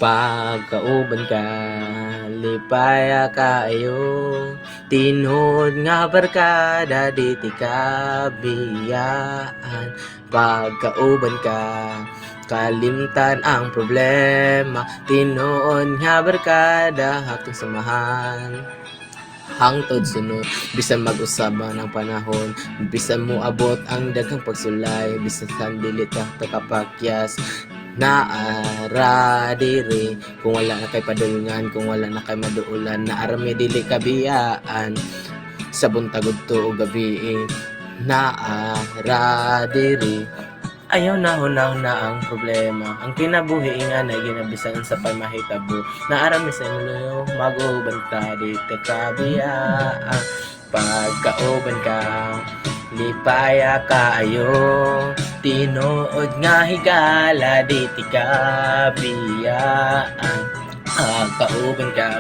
Pagkauban ka, lipaya kaayo, tinod nga barkada di ti kabiyaan. Pagkauban ka, kalimtan ang problema, tinuod nga barkada hatong samahan. Hangtod sunod, bisan mag-usaba ng panahon, bisan mo abot ang daghang pagsulay, bisan sandilit ka kapakyas naara diri. Kung wala na kay padulngan, kung wala na kay maduulan, naara mi dili kabiyaan. Sa buntagod to gabi naara diri. Ayaw na hunaw na ang problema, ang kinabuhi nga na ginabisan sa pamahitabo. Naarami sa inyo mag-ubanta di te kabiyaan. Pagkauban ka, lipaya kaayo, tinuod nga higala di ti kabiyaan. Pagkauban ka,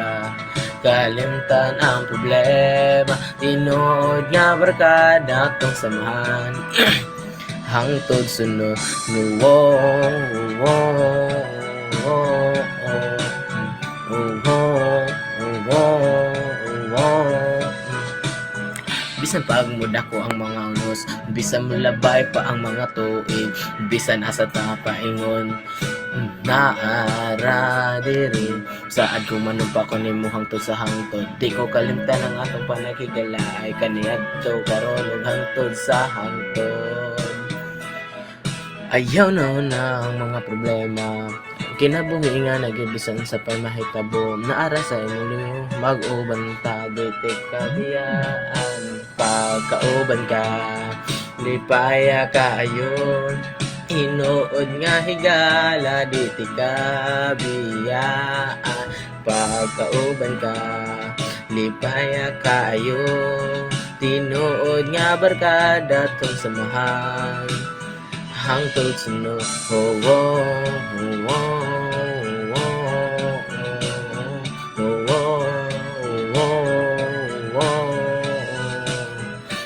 kalimtan ang problema, tinuod nga barkada tong samahan. Hangtod sunod, bisan pagmuda ko ang mga unos, bisan mulabay pa ang mga tuig, bisan asa ta paingon naara diri. Saad ko manumpa ko nimo hangtod sa hangtod, di ko kalimtan ang atong panakigalay, kaniadto karon ug hangtod sa hangtod. Ayaw na ang mga problema, kinabuhi nga nagibisan sa pamahitabo, naara sa inyo mag-uban ta di ti kabiyaan. Pagkauban ka, lipaya kaayo, inuod nga higala di ti kabiyaan. Pagkauban ka, lipaya kaayo, tinuod nga barkada tong samahan. Hangtod sunod,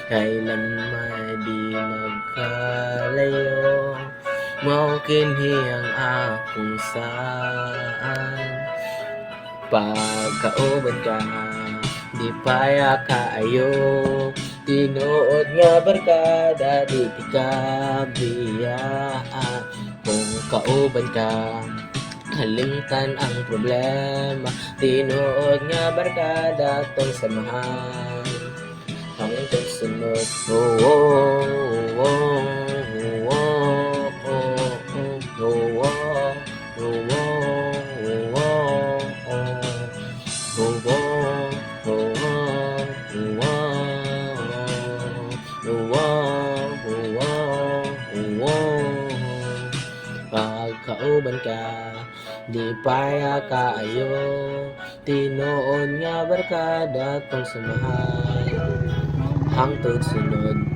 kailan may di magkalayo, maukinhi ang akong saan. Pagkauban ka, di paya kaayo, tinuod nga barkada di ti kabiyaan. Kung kauban ka, kalimtan ang problema, tinuod nga barkada tong samahan. Hangtod sunod, pagkauban ka, di paya kaayo, tinuod nga barkada tong samahan. Hangtod sunod,